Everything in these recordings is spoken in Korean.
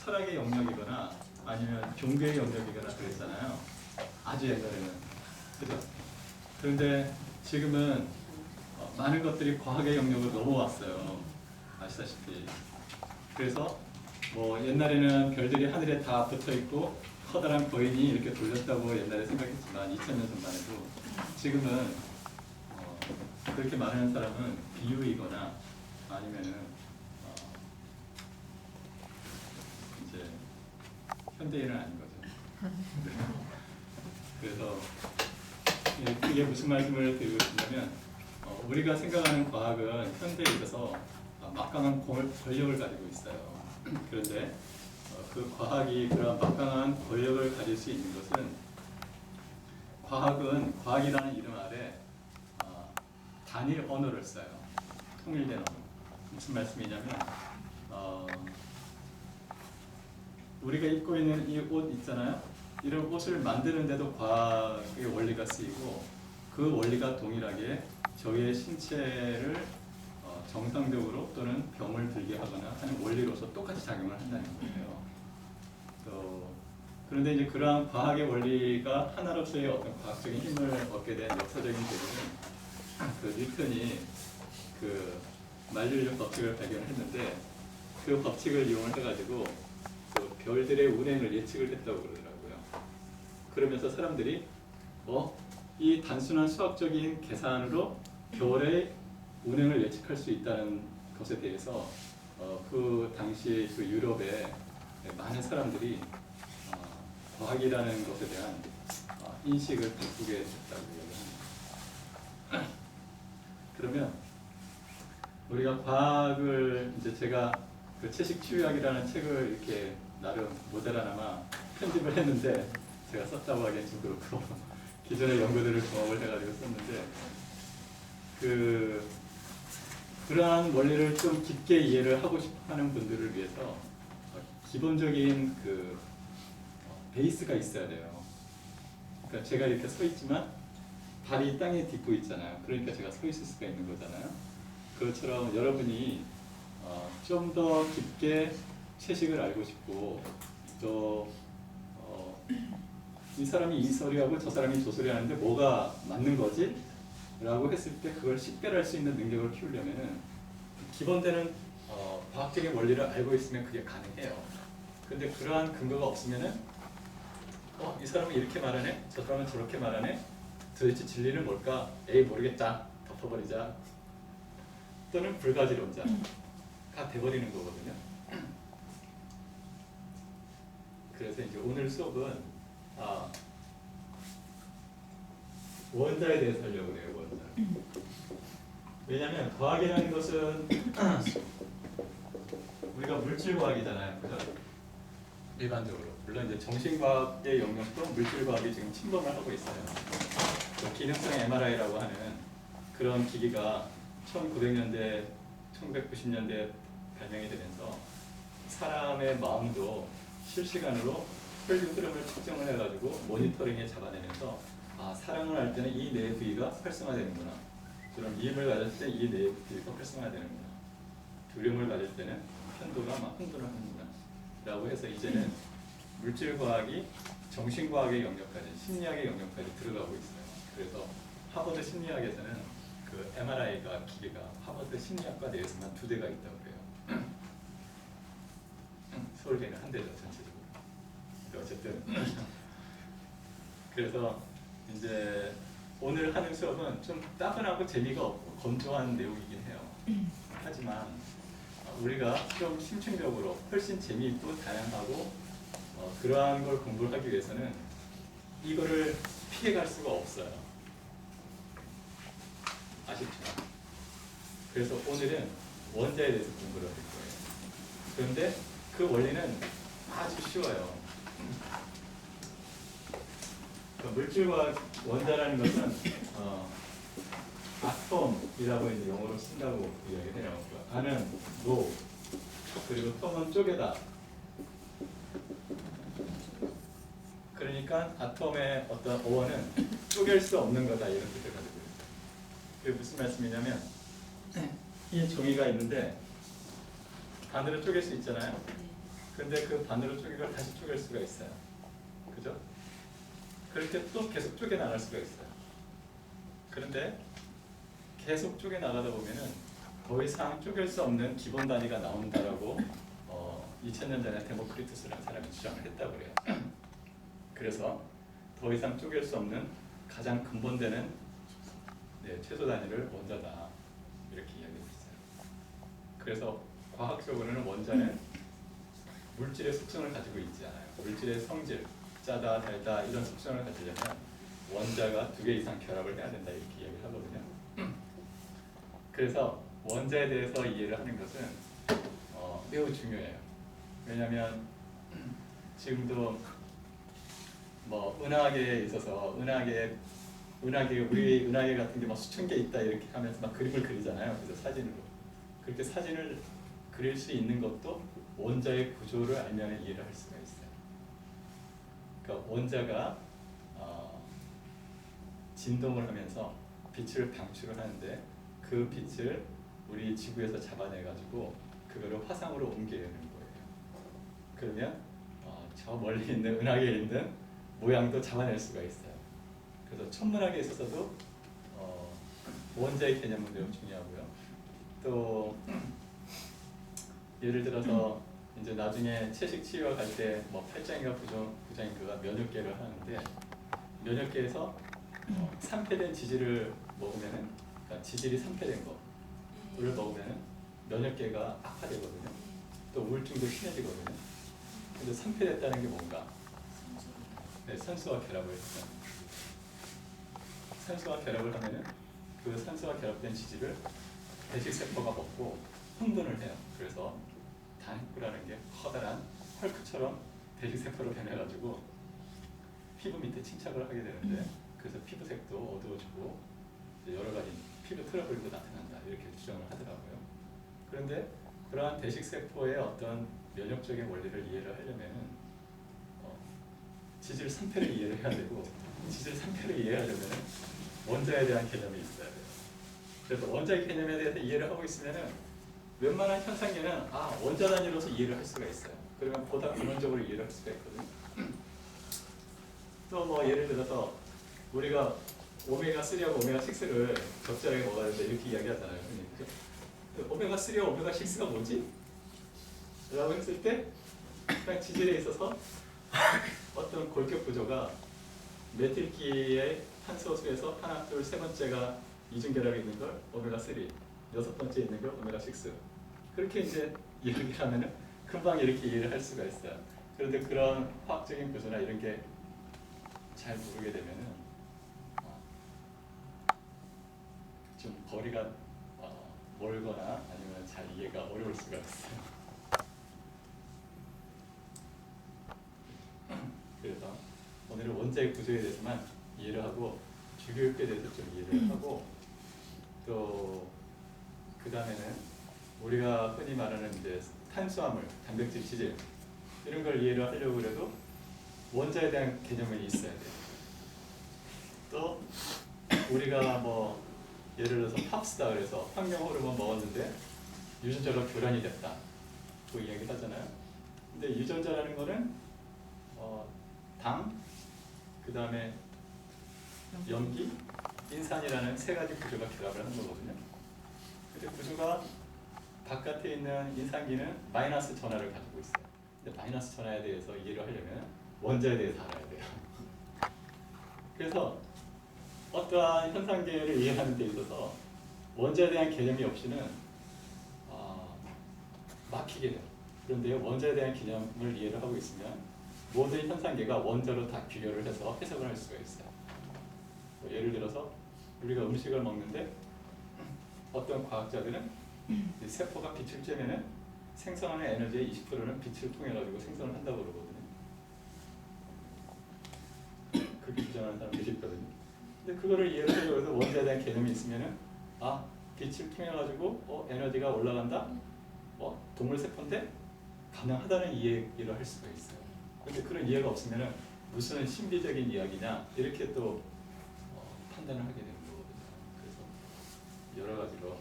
철학의 영역이거나 아니면 종교의 영역이거나 그랬잖아요. 아주 옛날에는. 그죠? 그런데 지금은 많은 것들이 과학의 영역으로 넘어왔어요. 아시다시피. 그래서 뭐 옛날에는 별들이 하늘에 다 붙어 있고 커다란 거인이 이렇게 돌렸다고 옛날에 생각했지만 2000년 전만 해도 지금은 그렇게 말하는 사람은 비유이거나 아니면은 이제 현대인은 아닌 거죠. 그래서 그게 무슨 말씀을 드리고 싶냐면 우리가 생각하는 과학은 현대에 있어서 막강한 권력을 가지고 있어요. 그런데 그 과학이 그런 막강한 권력을 가질 수 있는 것은 과학은 과학이라는 이름 아래 단일 언어를 써요. 통일된 언어. 무슨 말씀이냐면 우리가 입고 있는 이 옷 있잖아요. 이런 옷을 만드는데도 과학의 원리가 쓰이고 그 원리가 동일하게 저희의 신체를 정상적으로 또는 병을 들게 하거나 하는 원리로서 똑같이 작용을 한다는 거예요. 그런데 이제 그러한 과학의 원리가 하나로서의 어떤 과학적인 힘을 얻게 된 역사적인 계기는 그 뉴턴이 그 만류인력 법칙을 발견했는데 그 법칙을 이용을 해가지고 그 별들의 운행을 예측을 했다고 그러더라고요. 그러면서 사람들이 이 단순한 수학적인 계산으로 별의 운행을 예측할 수 있다는 것에 대해서 그 당시 그 유럽의 많은 사람들이 과학이라는 것에 대한 인식을 바꾸게 됐다고 얘기합니다. 그러면 우리가 과학을 이제 제가 그 채식치유학이라는 책을 이렇게 나름 모델하나마 편집을 했는데 제가 썼다고 하기엔 좀 그렇고 기존의 연구들을 종합을 해가지고 썼는데 그러한 원리를 좀 깊게 이해를 하고 싶어하는 분들을 위해서 기본적인 그 베이스가 있어야 돼요. 그러니까 제가 이렇게 서 있지만 발이 땅에 딛고 있잖아요. 그러니까 제가 서 있을 수가 있는 거잖아요. 그것처럼 여러분이 좀 더 깊게 채식을 알고 싶고 또 이 사람이 이 소리하고 저 사람이 저 소리 하는데 뭐가 맞는 거지? 라고 했을 때 그걸 식별할 수 있는 능력을 키우려면은 기본되는 과학적인 원리를 알고 있으면 그게 가능해요. 근데 그러한 근거가 없으면은 이 사람은 이렇게 말하네, 저 사람은 저렇게 말하네, 도대체 진리는 뭘까? 에이 모르겠다, 덮어버리자. 또는 불가지론자가 돼버리는 거거든요. 그래서 이제 오늘 수업은 원자에 대해서 하려고 해요. 원자. 왜냐하면 과학이라는 것은 우리가 물질과학이잖아요. 그죠? 일반적으로. 물론 이제 정신과학의 영역도 물질과학이 지금 침범을 하고 있어요. 기능성 MRI라고 하는 그런 기기가 1900년대, 1990년대 발명이 되면서 사람의 마음도 실시간으로 혈류 흐름을 측정을 해가지고 모니터링에 잡아내면서 사랑을 할 때는 이 뇌 부위가 활성화되는구나. 그럼 미움을 가질 때 이 뇌 부위가 활성화되는구나. 두려움을 가질 때는 편도가 막 흥분을 하는구나. 라고 해서 이제는 물질과학이 정신과학의 영역까지, 심리학의 영역까지 들어가고 있어요. 그래서 하버드 심리학에서는 그 MRI가 기계가 하버드 심리학과 내에서만 2대가 있다고 그래요. 서울대는 한 대죠, 전체적으로. 어쨌든 그래서 이제 오늘 하는 수업은 좀 따분하고 재미가 없고 건조한 내용이긴 해요. 하지만 우리가 좀 심층적으로 훨씬 재미있고 다양하고 그러한 걸 공부를 하기 위해서는 이거를 피해갈 수가 없어요. 아쉽죠? 그래서 오늘은 원자에 대해서 공부를 할 거예요. 그런데 그 원리는 아주 쉬워요. 물질과 원자라는 것은 아톰이라고 이제 영어로 쓴다고 이야기를 해요. 아는 노, 그리고 톰은 쪼개다. 그러니까 아톰의 어떤 어원은 쪼갤 수 없는 거다 이런 뜻을 가지고 있어요. 그게 무슨 말씀이냐면 이 종이가 있는데 반으로 쪼갤 수 있잖아요. 근데 그 반으로 쪼개고 다시 쪼갤 수가 있어요. 그죠? 그렇게 또 계속 쪼개나갈 수가 있어요. 그런데 계속 쪼개나가다 보면은 더 이상 쪼갤 수 없는 기본 단위가 나온다라고 2000년 전에 데모크리투스라는 사람이 주장을 했다고 그래요. 그래서 더 이상 쪼갤 수 없는 가장 근본되는 최소 단위를 원자다 이렇게 이야기하고 있어요. 그래서 과학적으로는 원자는 물질의 속성을 가지고 있지 않아요. 물질의 성질, 짜다, 달다 이런 속성을 가지려면 원자가 2개 이상 결합을 해야 된다 이렇게 이야기를 하거든요. 그래서 원자에 대해서 이해를 하는 것은 매우 중요해요. 왜냐하면 지금도 뭐 은하계에 있어서 은하계 우리 은하계 같은 게 막 수천 개 있다 이렇게 하면서 막 그림을 그리잖아요. 그래서 사진으로 그렇게 사진을 그릴 수 있는 것도 원자의 구조를 알면 이해를 할 수가 있어요. 그러니까 원자가 진동을 하면서 빛을 방출을 하는데 그 빛을 우리 지구에서 잡아내가지고 그거를 화상으로 옮겨내는 거예요. 그러면 저 멀리 있는 은하계에 있는 모양도 잡아낼 수가 있어요. 그래서 천문학에 있어서도 원자의 개념은 매우 중요하고요. 또 예를 들어서 이제 나중에 채식 치유와 갈 때 뭐 8장인가 9장인가가 면역계를 하는데 면역계에서 산패된 지질을 먹으면은 그러니까 지질이 산패된 거를 먹으면은 면역계가 악화되거든요. 또 우울증도 심해지거든요. 근데 산패됐다는 게 뭔가? 네, 산소와 결합을 했어요. 산소와 결합을 하면은 그 산소와 결합된 지질을 배식세포가 먹고 흥분을 해요. 그래서 단핵구라는 게 커다란 헐크처럼 배식세포로 변해가지고 피부 밑에 침착을 하게 되는데 그래서 피부색도 어두워지고 여러 가지 피부 트러블도 나타난다 이렇게 주장을 하더라고요. 그런데 그러한 배식세포의 어떤 면역적인 원리를 이해를 하려면은 지질 3패를 이해를 해야 되고 지질 3패를 이해하려면은 원자에 대한 개념이 있어야 돼요. 그래서 원자의 개념에 대해서 이해를 하고 있으면은 웬만한 현상계는 원자 단위로서 이해를 할 수가 있어요. 그러면 보다 근원적으로 이해를 할 수가 있거든요. 또 뭐 예를 들어서 우리가 오메가3하고 오메가6를 적절하게 먹어야 된다 이렇게 이야기하잖아요. 오메가3와 오메가6가 뭐지? 라고 했을 때 그냥 지질에 있어서 어떤 골격 구조가 메틸기의 탄소수에서 하나, 둘, 세 번째가 이중결합이 있는 걸 오메가3, 여섯 번째 있는 걸 오메가6 그렇게 이제 이야기를 하면은 금방 이렇게 이해를 할 수가 있어요. 그런데 그런 화학적인 구조나 이런 게 잘 모르게 되면은 좀 거리가 멀거나 아니면 잘 이해가 어려울 수가 있어요. 그래서 오늘은 원자의 구조에 대해서만 이해를 하고 주교육에 대해서 좀 이해를 하고 또 그 다음에는 우리가 흔히 말하는 이제 탄수화물, 단백질, 지질 이런 걸 이해를 하려고 그래도 원자에 대한 개념이 있어야 돼요. 또 우리가 뭐 예를 들어서 팝스다 그래서 환경 호르몬 먹었는데 유전자가 교란이 됐다 그 이야기 하잖아요. 근데 유전자라는 거는 당, 그 다음에 염기, 인산이라는 세 가지 구조가 결합을 하는 거거든요. 근데 구조가 바깥에 있는 인산기는 마이너스 전하를 가지고 있어요. 근데 마이너스 전하에 대해서 이해를 하려면 원자에 대해서 알아야 돼요. 그래서 어떠한 현상계를 이해하는 데 있어서 원자에 대한 개념이 없이는 막히게 돼요. 그런데 원자에 대한 개념을 이해를 하고 있으면 모든 현상계가 원자로 다 비교를 해서 해석을 할 수가 있어요. 예를 들어서 우리가 음식을 먹는데 어떤 과학자들은 세포가 빛을 쬐면은 생성하는 에너지의 20%는 빛을 통해 가지고 생성을 한다고 그러거든요. 그렇게 주장하는 사람들이 있거든요. 근데 그거를 이해를 하려고 해서 원자에 대한 개념이 있으면은 빛을 통해 가지고 에너지가 올라간다. 동물 세포인데 가능하다는 이해를 할 수가 있어요. 근데 그런 이해가 없으면은 무슨 신비적인 이야기냐 이렇게 또 판단을 하게 되는 거거든요. 그래서 여러 가지로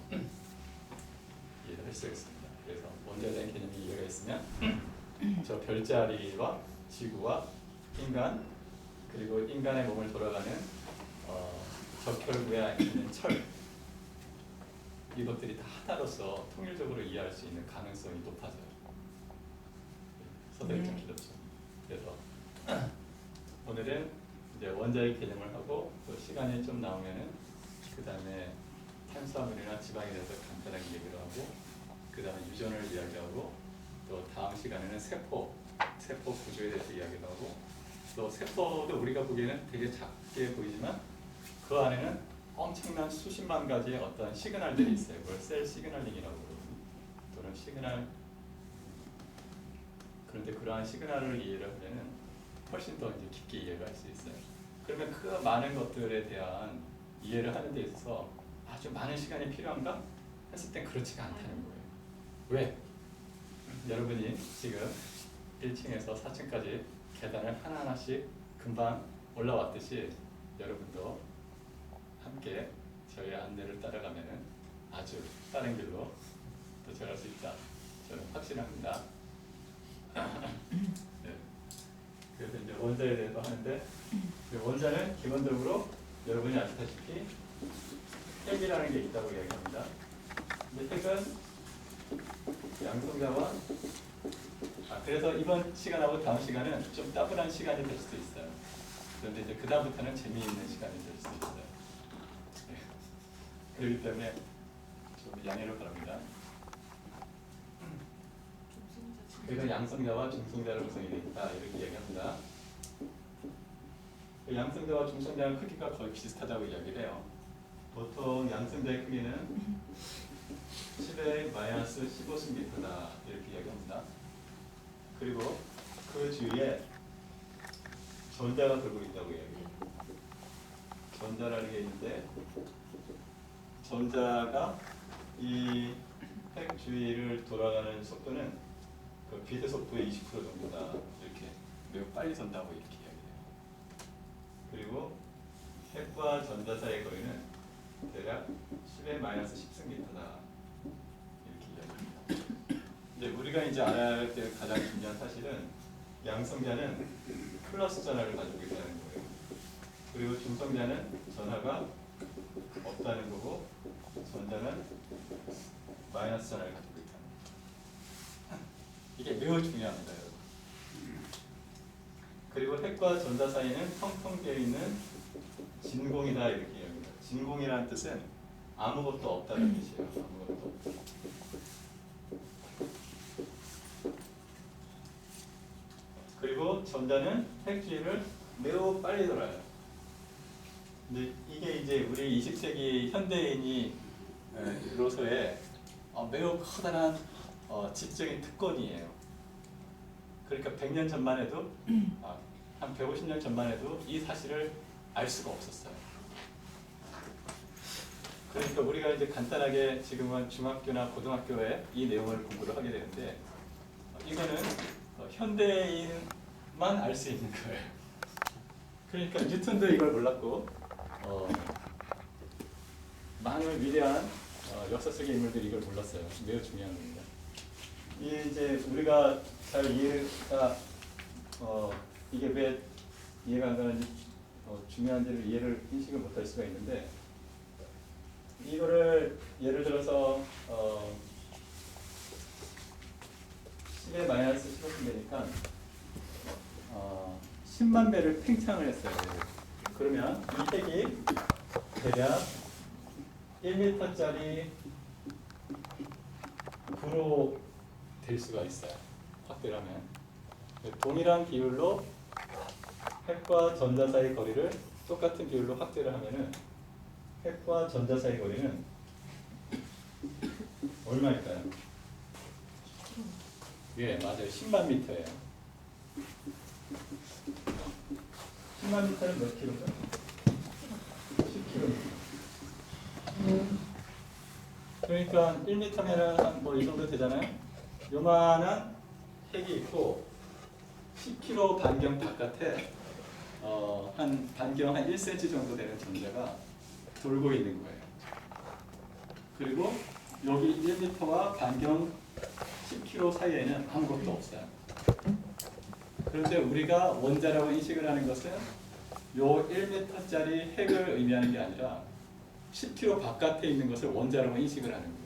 이해를 할 수가 있습니다. 그래서 원자에 대한 개념이 이해가 있으면 저 별자리와 지구와 인간 그리고 인간의 몸을 돌아가는 적혈구에 있는 철 이것들이 다 하나로서 통일적으로 이해할 수 있는 가능성이 높아져요. 서술이 좀 길었죠. 그래서 오늘은 이제 원자의 개념을 하고 또 시간이 좀 나오면은 그 다음에 탄수화물이나 지방에 대해서 간단하게 얘기를 하고 그 다음에 유전을 이야기하고 또 다음 시간에는 세포 구조에 대해서 이야기를 하고 또 세포도 우리가 보기에는 되게 작게 보이지만 그 안에는 엄청난 수십만 가지의 어떤 시그널들이 있어요. 그걸 셀 시그널링이라고 그러거든요. 또는 시그널 그런데 그러한 시그널을 이해를 하면은 훨씬 더 이제 깊게 이해를 할 수 있어요. 그러면 그 많은 것들에 대한 이해를 하는 데 있어서 아주 많은 시간이 필요한가? 했을 땐 그렇지가 않다는 거예요. 왜? 여러분이 지금 1층에서 4층까지 계단을 하나하나씩 금방 올라왔듯이 여러분도 함께 저희 안내를 따라가면은 아주 빠른 길로 도착할 수 있다. 저는 확신합니다. 네. 그래서 이제 원자에 대해서 하는데 원자는 기본적으로 여러분이 아시다시피 핵이라는 게 있다고 이야기합니다. 근데 핵은 양성자와 그래서 이번 시간하고 다음 시간은 좀 따분한 시간이 될 수도 있어요. 그런데 이제 그 다음부터는 재미있는 시간이 될 수도 있어요. 네. 그렇기 때문에 좀 양해를 바랍니다. 그래서 양성자와 중성자를 구성이 되어 있다 이렇게 이야기합니다. 양성자와 중성자의 크기가 거의 비슷하다고 이야기를 해요. 보통 양성자의 크기는 10의 마이너스 15승미터다 이렇게 이야기합니다. 그리고 그 주위에 전자가 돌고 있다고 이야기해요. 전자라는 게 있는데 전자가 이 핵 주위를 돌아가는 속도는 그 빛의 속도의 20% 정도다 이렇게 매우 빨리 돈다고 이렇게 이야기해요. 그리고 핵과 전자 사이의 거리는 대략 10의 마이너스 10승미터다 이렇게 이야기합니다. 근데 우리가 이제 알아야 될 가장 중요한 사실은 양성자는 플러스 전하를 가지고 있다는 거예요. 그리고 중성자는 전하가 없다는 거고 전자는 마이너스 전하를 가지고 있다는 거예요. 이게 매우 중요합니다, 여러분. 그리고 핵과 전자 사이는 텅텅 비어 있는 진공이다 이렇게 이야기합니다. 진공이라는 뜻은 아무것도 없다는 뜻이에요. 아무것도. 그리고 전자는 핵 주위를 매우 빨리 돌아요. 근데 이게 이제 우리 20세기 현대인이로서의 매우 커다란 지적인 특권이에요. 그러니까 100년 전만 해도 한 150년 전만 해도 이 사실을 알 수가 없었어요. 그러니까 우리가 이제 간단하게 지금은 중학교나 고등학교에 이 내용을 공부를 하게 되는데 이거는 현대인만 알 수 있는 거예요. 그러니까 뉴턴도 이걸 몰랐고 많은 위대한 역사 속의 인물들이 이걸 몰랐어요. 매우 중요한 겁니다. 이게 이제 우리가 잘 이해가 이게 왜 이해가 안 가는지 중요한지를 이해를 인식을 못할 수가 있는데 이거를 예를 들어서 10의 마이너스 15쯤 되니까 10만 배를 팽창을 했어요. 그러면 이 핵이 대략 1m짜리 구로 될 수가 있어요. 확대를 하면. 동일한 비율로 핵과 전자 사이 거리를 똑같은 비율로 확대를 하면은 핵과 전자 사이 거리는 얼마일까요? 예, 맞아요. 10만 미터예요. 10만 미터는 몇 킬로죠? 10km. 그러니까 1m면은 한 뭐 이 정도 되잖아요. 요만한 핵이 있고 10km 반경 바깥에 한 반경 한 1cm 정도 되는 전자가 돌고 있는 거예요. 그리고 여기 1m와 반경 10km 사이에는 아무것도 없어요. 그런데 우리가 원자라고 인식을 하는 것은 요 1m짜리 핵을 의미하는 게 아니라 10km 바깥에 있는 것을 원자라고 인식을 하는 거예요.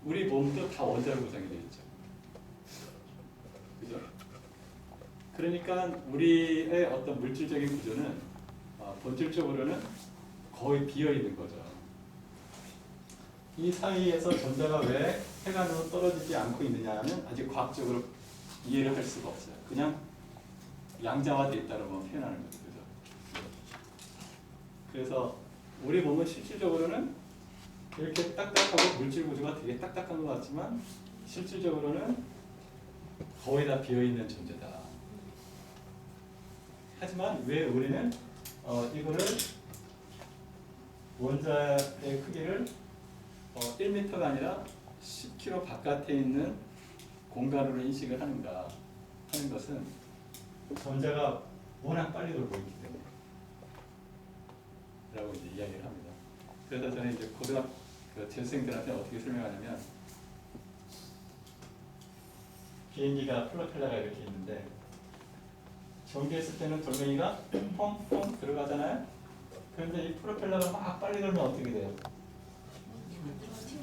우리 몸도 다 원자로 구성이 되어 있죠. 그죠? 그러니까 우리의 어떤 물질적인 구조는 본질적으로는 거의 비어 있는 거죠. 이 사이에서 전자가 왜 핵 안으로 떨어지지 않고 있느냐는 아직 과학적으로 이해를 할 수가 없어요. 그냥 양자화되어 있다는 건 표현하는 거죠. 그죠? 그래서 우리 몸은 실질적으로는 이렇게 딱딱하고 물질 구조가 되게 딱딱한 것 같지만 실질적으로는 거의 다 비어있는 존재다. 하지만 왜 우리는 이거를 원자의 크기를 1m가 아니라 10km 바깥에 있는 공간으로 인식을 하는가 하는 것은 전자가 워낙 빨리 돌고 있기 때문에 라고 이제 이야기를 합니다. 그래서 저는 이제 고등학교 재수생들한테 어떻게 설명하냐면 비행기가 플로펠러가 이렇게 있는데 전개했을 때는 돌멩이가 펑펑 들어가잖아요. 그런데 이 프로펠러가 막 빨리 돌면 어떻게 돼요?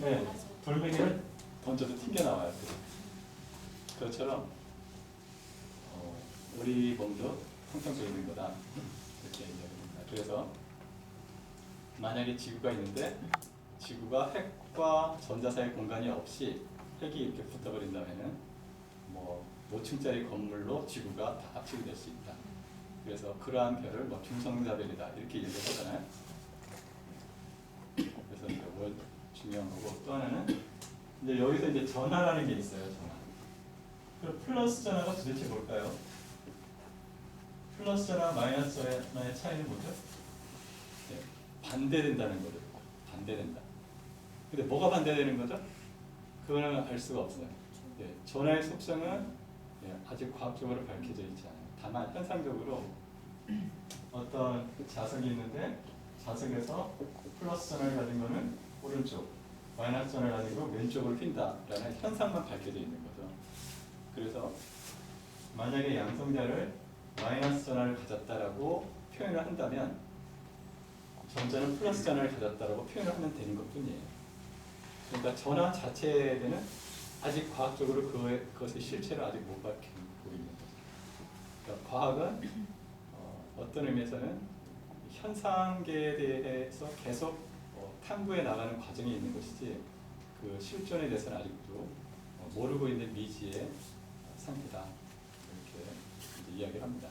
네, 돌멩이를 던져도 튕겨 나와요. 그것처럼 우리 몸도 텅텅 있는 거다 이렇게 얘기합니다. 그래서 만약에 지구가 있는데 지구가 핵과 전자 사이 공간이 없이 핵이 이렇게 붙어버린다면은 뭐 5층짜리 건물로 지구가 다 합치게 될 수 있다. 그래서 그러한 별을 뭐 중성자별이다 이렇게 얘기를 하잖아요. 그래서 이제 중요한 거고 또 하나는 이제 여기서 이제 전하라는 게 있어요. 전하. 그럼 플러스 전하가 도대체 뭘까요? 플러스 전하, 마이너스 전하의 차이는 뭐죠? 네, 반대된다는 거죠. 반대된다. 근데 뭐가 반대되는 거죠? 그거는 알 수가 없어요. 네, 전하의 속성은 아직 과학적으로 밝혀져 있지 않아요. 다만 현상적으로 어떤 자석이 있는데 자석에서 플러스 전하를 가진 거는 오른쪽, 마이너스 전하를 가진 거 왼쪽으로 휜다라는 현상만 밝혀져 있는 거죠. 그래서 만약에 양성자를 마이너스 전하를 가졌다라고 표현을 한다면 전자는 플러스 전하를 가졌다라고 표현을 하면 되는 것뿐이에요. 그러니까 전하 자체에는 아직 과학적으로 그것의 실체를 아직 못 밝히고 있는 거죠. 그러니까 과학은 어떤 의미에서는 현상계에 대해서 계속 탐구해 나가는 과정이 있는 것이지 그 실존에 대해서는 아직도 모르고 있는 미지의 상태다. 이렇게 이야기를 합니다.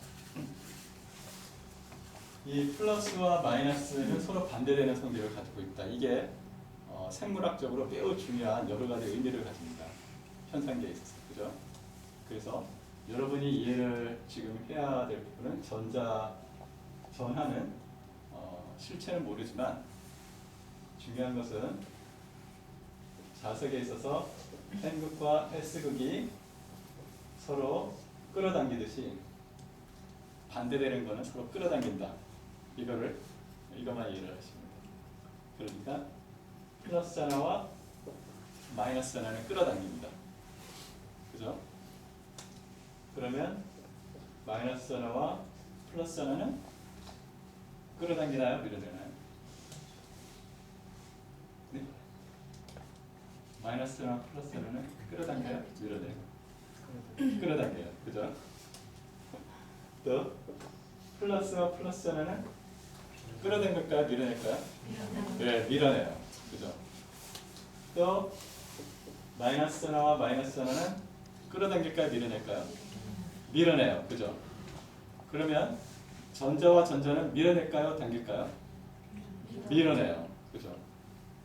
이 플러스와 마이너스는 서로 반대되는 성질을 가지고 있다. 이게 생물학적으로 매우 중요한 여러 가지 의미를 가집니다. 현상계에 있어서. 그죠? 그래서 여러분이 이해를 지금 해야 될 부분은 전하는 실체는 모르지만 중요한 것은 자석에 있어서 N극과 S극이 서로 끌어당기듯이 반대되는 것은 서로 끌어당긴다. 이것만 이해를 하시면 돼요. 그러니까 플러스 전하와 마이너스 전하는 끌어당깁니다. 그죠? 그러면 마이너스 전하와 플러스 전하는 끌어당기나요? 밀어내나요? 네? 마이너스 전하와 플러스 전하는 끌어당겨요? 밀어내요? 끌어당겨요. 그죠? 또 플러스와 플러스 전하는 끌어당길까요? 밀어낼까요? 네, 밀어내요. 그죠? 또 마이너스 전하와 마이너스 전하는 끌어당길까요? 밀어낼까요? 밀어내요. 그죠? 그러면 전자와 전자는 밀어낼까요? 당길까요? 밀어내요. 그죠?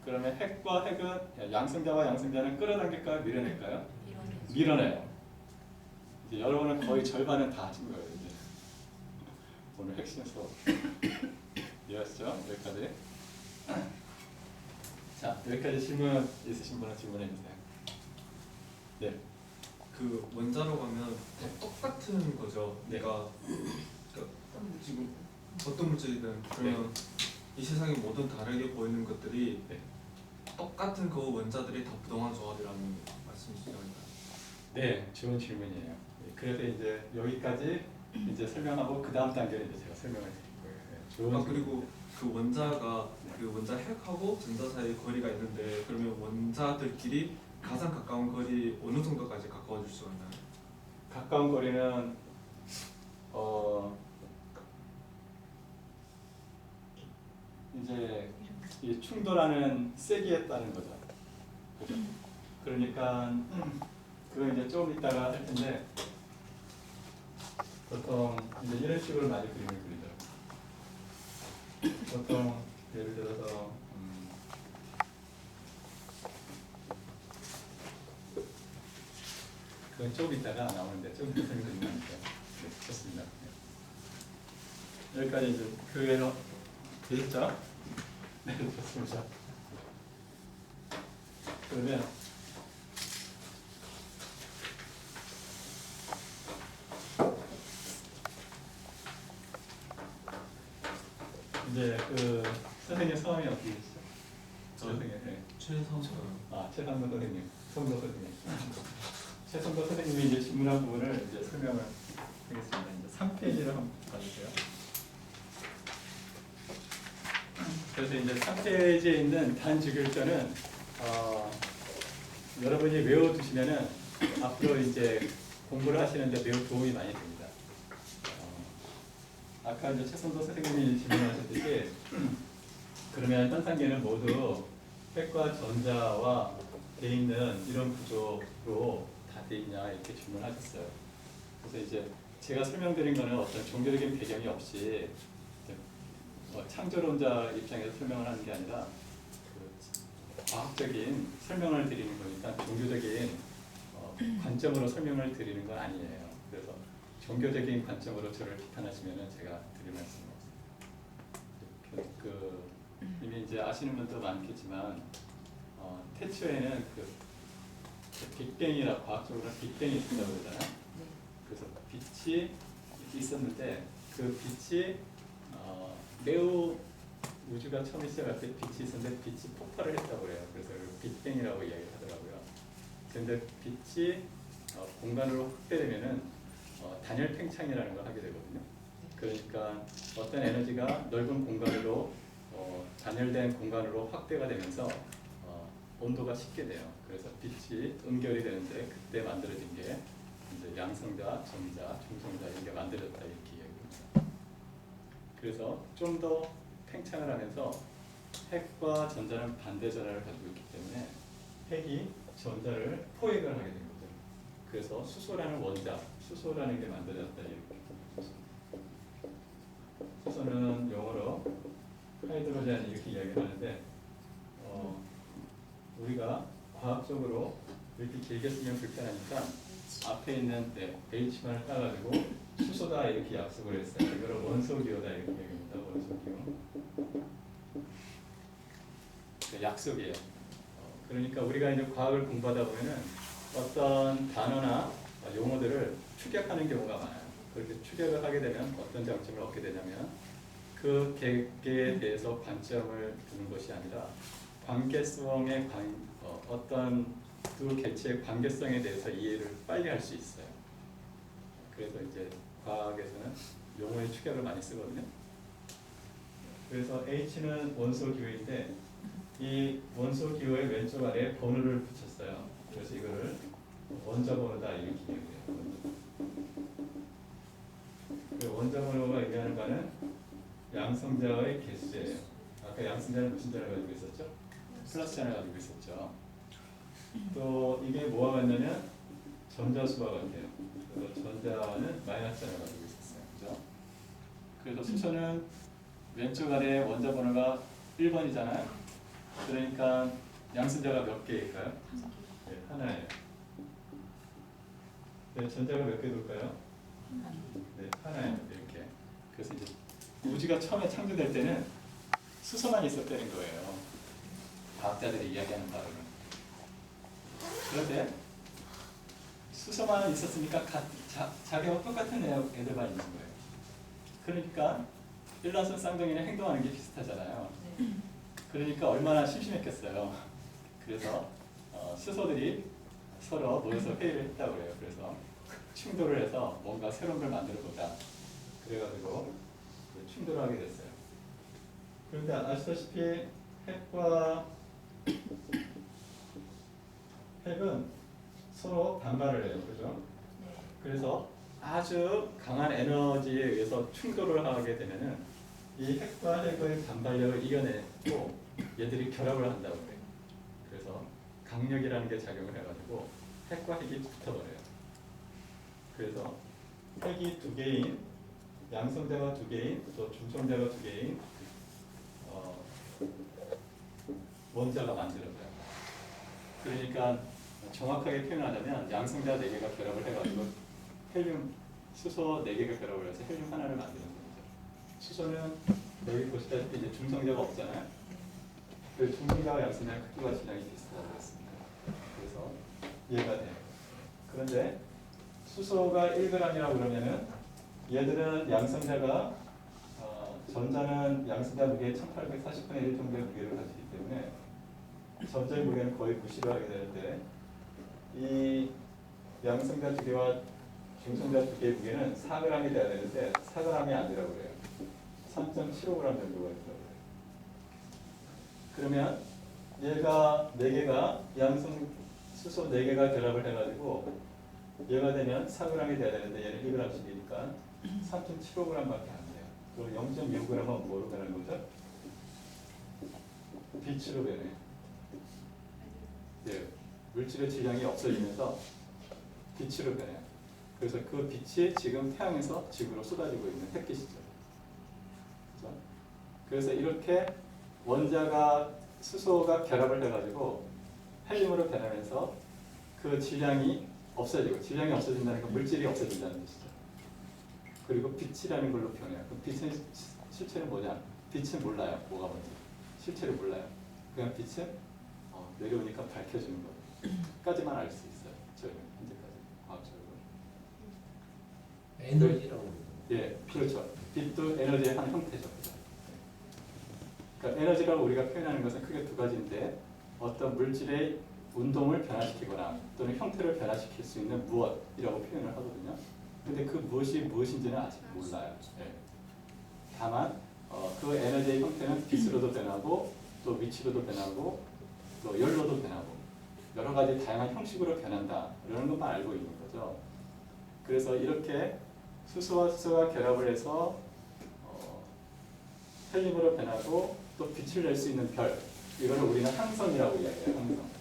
그러면 핵과 핵은 양성자와 양성자는 끌어당길까요? 밀어낼까요? 밀어내요. 이제 여러분은 거의 절반은 다 하신 거예요. 이제 오늘 핵심 수업 이해하시죠? 여기까지. 자, 여기까지 질문 있으신 분은 질문해 주세요. 네. 그 원자로 가면 다 똑같은 거죠. 네. 그러니까 지금 어떤 물질이든 그러면 이 세상의 모든 다르게 보이는 것들이 똑같은 그 원자들이 다 부동한 조합이라는 말씀이시죠? 네, 좋은 질문이에요. 네, 그래서 이제 여기까지 이제 설명하고 그 다음 단계는 이제 제가 설명을 드릴 거예요. 네, 좋은 질문. 그리고 그 원자가 그 원자 핵하고 전자 사이 거리가 있는데 그러면 원자들끼리 가장 가까운 거리 어느 정도까지 가까워질 수가 있나요? 가까운 거리는 이제 이 충돌하는 세기에 따른 거죠. 그죠? 그러니까 그거 이제 조금 이따가 할 텐데 보통 이제 이런 식으로 많이 그림을 그리더라고요. 보통 예를 들어서 그건 조금 이따가 나오는데 조금 이따 설명드리면 네, 좋습니다. 네. 여기까지 이제 그래서 되셨죠? 네, 좋습니다. 그러면 이제 그 선생님 성함이 어떻게 되시죠? 선생님, 네. 최성수. 최상도 선생님, 성도 선생님. 최성도 선생님이 이제 질문한 부분을 이제 설명을 하겠습니다. 이제 3페이지를 한번 봐주세요. 그래서 이제 3페이지에 있는 단주결절은 여러분이 외워두시면은 앞으로 이제 공부를 하시는데 매우 도움이 많이 됩니다. 아까 이제 최성도 선생님이 질문하셨듯이 그러면 현상계는 모두 핵과 전자와 돼 있는 이런 구조로 다 돼 있냐 이렇게 질문하셨어요. 그래서 이제 제가 설명드린 거는 어떤 종교적인 배경이 없이 창조론자 입장에서 설명을 하는 게 아니라 그 과학적인 설명을 드리는 거니까 종교적인 관점으로 설명을 드리는 건 아니에요. 그래서 종교적인 관점으로 저를 비판하시면 제가 드릴 말씀은 없어요. 이미 이제 아시는 분도 많겠지만 태초에는 그 빅뱅이라 과학적으로 빅뱅이 있다고 그러잖아요. 그래서 빛이 있었는데 그 빛이 매우 우주가 처음 시작할 때 빛이 있었는데 빛이 폭발을 했다고 해요. 그래서 빅뱅이라고 이야기를 하더라고요. 그런데 빛이 공간으로 확대되면은 단열 팽창이라는 걸 하게 되거든요. 그러니까 어떤 에너지가 넓은 공간으로 단열된 공간으로 확대가 되면서 온도가 식게 돼요. 그래서 빛이 음결이 되는데 그때 만들어진 게 이제 양성자, 전자, 중성자 이게 만들어졌다 이렇게 이야기합니다. 그래서 좀 더 팽창을 하면서 핵과 전자는 반대 전하를 가지고 있기 때문에 핵이 전자를 포획을 하게 된 거죠. 그래서 수소라는 원자, 수소라는 게 만들어졌다 이렇게. 수소는 영어로 하이드로젠 이렇게 이야기하는데 우리가 과학적으로 이렇게 길게 쓰면 불편하니까 앞에 있는 H만을 따가지고 수소다 이렇게 약속을 했어요. 이거를 원소기호다 이렇게 얘기합니다. 원소기호. 약속이에요. 그러니까 우리가 이제 과학을 공부하다 보면은 어떤 단어나 용어들을 추격하는 경우가 많아요. 그렇게 추격을 하게 되면 어떤 장점을 얻게 되냐면 그 개개에 대해서 관점을 두는 것이 아니라 관계성의 어떤 두 개체의 관계성에 대해서 이해를 빨리 할 수 있어요. 그래서 이제 과학에서는 용어의 축약을 많이 쓰거든요. 그래서 H는 원소 기호인데 이 원소 기호의 왼쪽 아래에 번호를 붙였어요. 그래서 이거를 원자 번호다 이렇게 얘기해요. 원자 번호가 의미하는 바는 양성자의 개수예요. 아까 양성자는 무슨 자를 가지고 있었죠? 플러스 자를 가지고 있었죠. 또 이게 뭐와 같냐면 전자수와 같아요. 그래서 전자는 마이너스 자를 가지고 있었어요. 그죠? 그래서 수소는 왼쪽 아래 원자 번호가 1번이잖아요. 그러니까 양성자가 몇 개일까요? 네, 하나예요. 네, 전자가 몇 개 돌까요? 네, 하나예요. 이렇게. 그래서 이제 우주가 처음에 창조될 때는 수소만 있었다는 거예요. 과학자들이 이야기하는 바로는. 그런데 수소만 있었으니까 자기와 똑같은 애들만 있는 거예요. 그러니까 일란성 쌍둥이는 행동하는 게 비슷하잖아요. 그러니까 얼마나 심심했겠어요. 그래서 수소들이 서로 모여서 회의를 했다고 그래요. 그래서 충돌을 해서 뭔가 새로운 걸 만들어 보자. 그래가지고 충돌을 하게 됐어요. 그런데 아시다시피 핵과 핵은 서로 반발을 해요. 그죠? 그래서 아주 강한 에너지에 의해서 충돌을 하게 되면은 이 핵과 핵의 반발력을 이겨내고 얘들이 결합을 한다고 그래요. 그래서 강력이라는 게 작용을 해가지고 핵과 핵이 붙어버려요. 그래서 핵이 두 개인, 양성자가 두 개인, 또 중성자가 두 개인 원자가 만들어져요. 그러니까 정확하게 표현하자면 양성자 4개가 결합을 해가지고 헬륨, 수소 4개가 결합을 해서 헬륨 하나를 만드는 겁니다. 수소는 여기 보시다시피 이제 중성자가 없잖아요. 그 중성자와 양성자의 크기와 질량이 비슷하다고 했습니다. 그래서 이해가 돼요. 그런데 수소가 1g이라고 그러면은 얘들은 양성자가 전자는 양성자 무게의 1840분의 1 정도의 무게를 가지기 때문에 전자의 무게는 거의 무시를 하게 되는데 이 양성자 2개와 중성자 2개의 무게는 4g이 돼야 되는데 4g이 안 되라고 그래요. 3.75g 정도가 있다고 그래요. 그러면 얘가 4개가 양성 수소 4개가 결합을 해가지고 얘가 되면 4g이 돼야 되는데 얘는 1g씩이니까 3.75g밖에 안 돼요. 그리고 0.25g은 뭐로 변하는 거죠? 빛으로 변해요. 예, 물질의 질량이 없어지면서 빛으로 변해요. 그래서 그 빛이 지금 태양에서 지구로 쏟아지고 있는 햇빛이죠. 그렇죠? 그래서 이렇게 원자가 수소가 결합을 해가지고 헬륨으로 변하면서 그 질량이 없어지고 질량이 없어진다는 건 물질이 없어진다는 뜻이죠. 그리고 빛이라는 걸로 표현해요. 그럼 빛은 실체는 뭐냐? 빛은 몰라요. 뭐가 뭔지. 실체를 몰라요. 그냥 빛은 내려오니까 밝혀지는 것까지만 알 수 있어요. 저희는 현재까지 과학적으로. 에너지라고. 예, 그렇죠. 빛도 에너지의 한 형태죠. 그러니까 에너지라고 우리가 표현하는 것은 크게 두 가지인데 어떤 물질의 운동을 변화시키거나 또는 형태를 변화시킬 수 있는 무엇이라고 표현을 하거든요. 근데 그 무엇이 무엇인지는 아직 몰라요. 예. 다만 그 에너지의 형태는 빛으로도 변하고 또 위치로도 변하고 또 열로도 변하고 여러 가지 다양한 형식으로 변한다. 이런 것만 알고 있는 거죠. 그래서 이렇게 수소와 수소가 결합을 해서 헬륨으로 변하고 또 빛을 낼 수 있는 별, 이거를 우리는 항성이라고 이야기해요. 항성.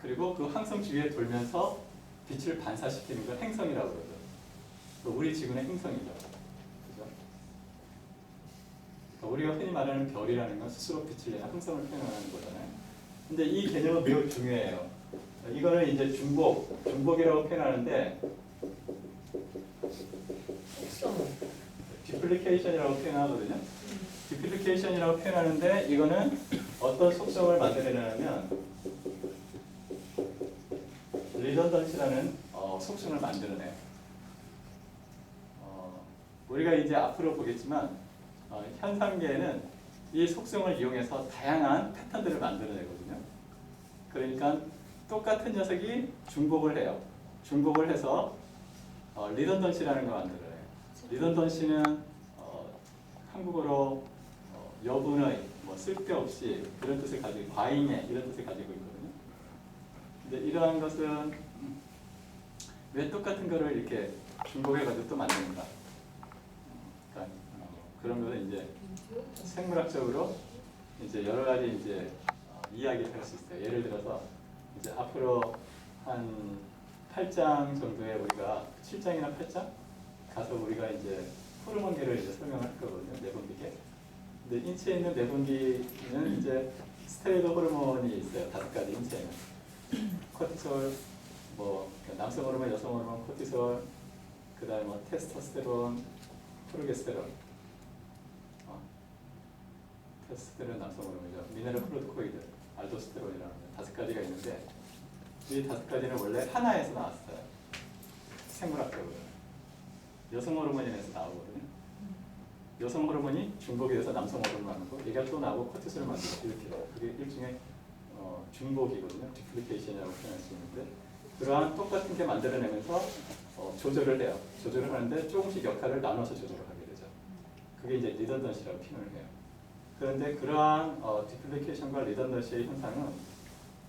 그리고 그 항성 주위에 돌면서 빛을 반사시키는 걸 행성이라고 그러죠. 우리 지구는 행성이죠. 그죠? 그러니까 우리가 흔히 말하는 별이라는 건 스스로 빛을 내는 항성을 표현하는 거잖아요. 근데 이 개념은 매우 중요해요. 이거는 이제 중복이라고 표현하는데 디플리케이션이라고 표현하거든요. 디플리케이션이라고 표현하는데 이거는 어떤 속성을 만들어내냐면 리던던시라는 속성을 만들어내요. 우리가 이제 앞으로 보겠지만 현상계에는 이 속성을 이용해서 다양한 패턴들을 만들어내거든요. 그러니까 똑같은 녀석이 중복을 해요. 중복을 해서 리던던시라는 걸 만들어내요. 리던던시는 한국어로 여분의, 쓸데없이 이런 뜻을 가지고 과잉의 이런 뜻을 가지고 있거든요. 근데 이러한 것은 왜 똑같은 거를 이렇게 중복해가지고 또 만드는가? 그러니까 그런 거는 이제 생물학적으로 이제 여러 가지 이제 이야기를 할 수 있어요. 예를 들어서 이제 앞으로 한 8장 정도에 우리가 7장이나 8장 가서 우리가 이제 호르몬계를 이제 설명을 할 거거든요. 내분비계. 근데 인체에 있는 내분비는 이제 스테로이드 호르몬이 있어요. 5가지 인체에는. 코티솔, 남성 호르몬, 여성 호르몬, 코티솔, 그다음에 테스토스테론, 프로게스테론. 테스토스테론 남성 호르몬이죠. 미네랄 프로토코이드, 알도스테론이라는 5가지가 있는데 이 5가지는 원래 하나에서 나왔어요. 생물학적으로. 여성 호르몬에서 나오거든요. 여성 호르몬이 중복이 돼서 남성 호르몬을 만들고 얘가 또 나오고 코티솔을 만들고 이렇게 돼요. 그게 일종의 중복이거든요. 디플리케이션이라고 표현할 수 있는데 그러한 똑같은 게 만들어내면서 조절을 해요. 조절을 하는데 조금씩 역할을 나눠서 조절을 하게 되죠. 그게 이제 리던던시라고 표현을 해요. 그런데 그러한 디플리케이션과 리던던시의 현상은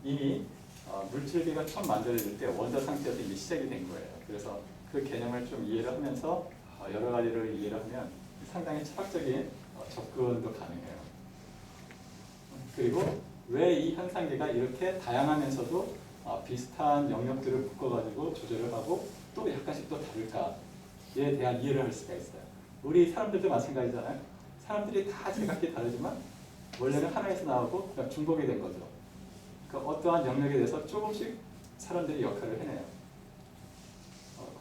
이미 물질비가 처음 만들어질 때 원자 상태에서 이미 시작이 된 거예요. 그래서 그 개념을 좀 이해를 하면서 여러 가지를 이해를 하면 상당히 철학적인 접근도 가능해요. 그리고 왜 이 현상계가 이렇게 다양하면서도 비슷한 영역들을 묶어가지고 조절을 하고 또 약간씩 또 다를까에 대한 이해를 할 수가 있어요. 우리 사람들도 마찬가지잖아요. 사람들이 다 제각기 다르지만 원래는 하나에서 나오고 그냥 중복이 된 거죠. 그러니까 어떠한 영역에 대해서 조금씩 사람들이 역할을 해내요.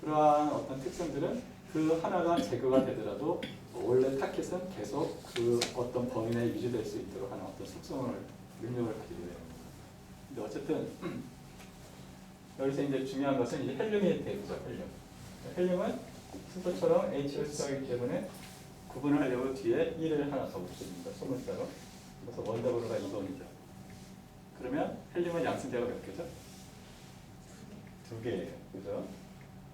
그러한 어떤 특성들은 그 하나가 제거가 되더라도 원래 타켓은 계속 그 어떤 범위 내에 유지될 수 있도록 하는 어떤 속성을 능력을 가지게 돼요. 근데 어쨌든 여기서 이제 중요한 것은 이제 헬륨이 되죠. 헬륨은 수소처럼 H를 수정하기 때문에 구분을 하려고 뒤에 1을 하나 더 붙입니다. 소문자로. 그래서 원자번호가 2번이죠. 그러면 헬륨은 양승자가 몇 개죠? 2개예요. 그죠?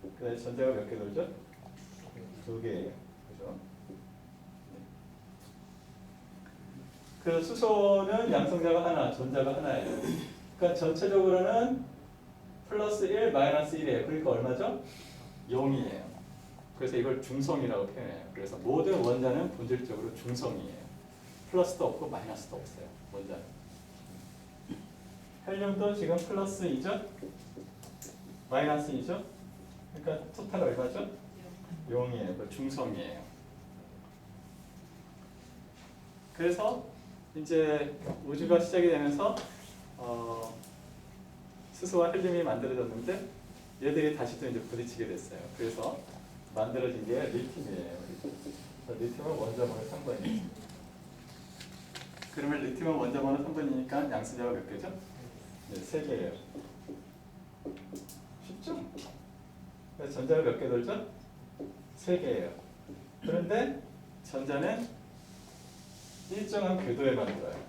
그 다음에 전자가 몇 개 돌죠? 2개예요. 그죠? 그 수소는 양성자가 하나, 전자가 하나예요. 그러니까 전체적으로는 플러스 1, 마이너스 1이에요. 그러니까 얼마죠? 0이에요. 그래서 이걸 중성이라고 표현해요. 그래서 모든 원자는 본질적으로 중성이에요. 플러스도 없고 마이너스도 없어요. 원자는. 헬륨도 지금 플러스 2죠? 마이너스 2죠? 그러니까 토탈 얼마죠? 0이에요. 그 중성이에요. 그래서 이제 우주가 시작이 되면서 수소와 헬륨이 만들어졌는데 얘들이 다시 또 이제 부딪히게 됐어요. 그래서 만들어진 게 리튬이에요. 리튬은 원자번호 3번이에요. 그러면 리튬은 원자번호 3번이니까 양수자가 몇 개죠? 네, 3개예요. 쉽죠? 그래서 전자가 몇 개 돌죠? 3개예요. 그런데 전자는 일정한 궤도에만 돌아요.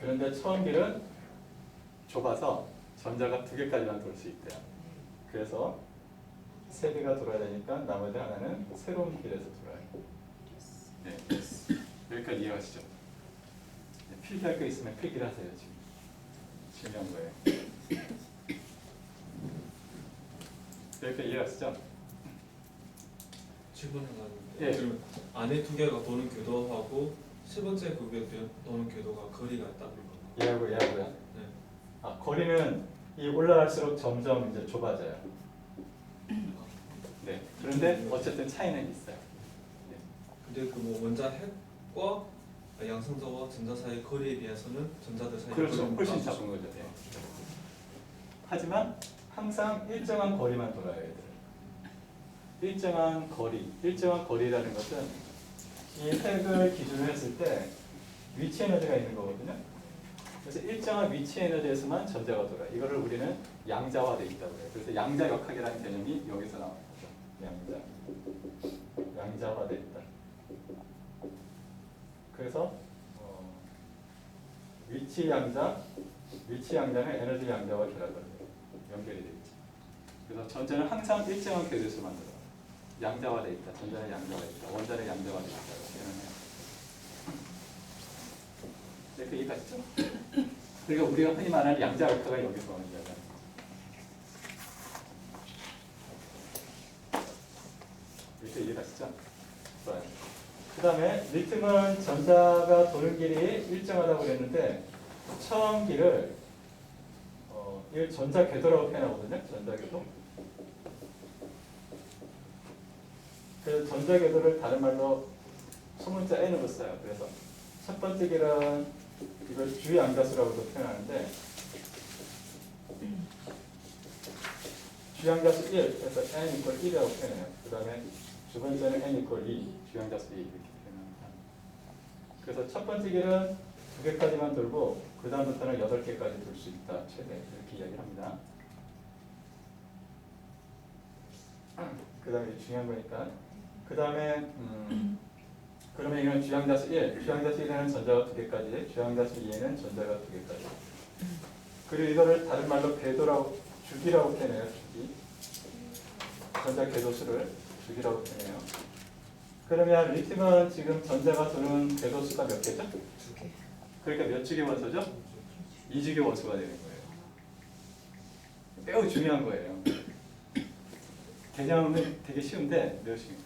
그런데 처음 길은 좁아서 전자가 2개까지만 돌 수 있대요. 그래서 3개가 돌아야 되니까 나머지 하나는 새로운 길에서 돌아요. 네, 여기까지 이해하시죠? 네, 필기할 거 있으면 필기를 하세요. 지금 중요한 거예요. 여기까지 이해하시죠? 질문을 하는데 예. 그러면 안에 2개가 도는 궤도하고 세 번째 그게 도는 궤도가 거리가 있다는 건가요? 얘하고요. 네. 거리는 이 올라갈수록 점점 이제 좁아져요. 네. 그런데 어쨌든 차이는 있어요. 네. 근데 그 뭐 원자 핵과 양성자와 전자 사이 거리에 비해서는 전자들 사이 그렇죠. 거리는 훨씬 아주 작은 거죠. 네. 하지만 항상 일정한 거리만 돌아요. 얘들. 일정한 거리라는 것은 이 핵을 기준으로 했을 때 위치 에너지가 있는 거거든요. 그래서 일정한 위치 에너지에서만 전자가 돌아요. 이거를 우리는 양자화돼 있다고 해요. 그래서 양자역학이라는 개념이 여기서 나온 거죠. 양자화돼 있다. 그래서 위치 양자는 에너지 양자와 연결이 되어 있죠. 그래서 전자는 항상 일정한 궤도에서 만들어요. 양자화돼 있다. 전자는 양자화돼 있다. 원자는 양자화돼 있다고 표현해요. 네, 그 이해가시죠? 그러니까 우리가 흔히 말하는 양자역학가 여기서 오는 거예요. 이렇게 이해가시죠? 좋아요. 그 다음에 리튬은 전자가 도는 길이 일정하다고 그랬는데 처음 길을 이걸 전자 궤도라고 표현하거든요. 전자 궤도. 그래서 전자 궤도를 다른 말로 소문자 n으로 써요. 그래서 첫 번째 길은 이걸 주양자수라고도 표현하는데 주양자수 1, 그래서 n 이퀄 1이라고 표현해요. 그 다음에 두 번째는 n 이퀄 2, 주양자수 2 이렇게 표현합니다. 그래서 첫 번째 길은 2개까지만 돌고 그 다음부터는 8개까지 돌 수 있다. 최대 이렇게 이야기를 합니다. 그 다음에 중요한 거니까 그 다음에 그러면 이건 주양자수 1, 주양자수 1에는 전자가 2개까지, 주양자수 2에는 전자가 2개까지. 그리고 이거를 다른 말로 궤도라고, 주기라고 표현해요. 주기. 전자 궤도수를 주기라고 표현해요. 그러면 리튬은 지금 전자가 도는 궤도수가 몇 개죠? 2개. 그러니까 몇 주기 원소죠? 2주기 원소가 되는 거예요. 매우 중요한 거예요. 개념은 되게 쉬운데 매우 쉬운.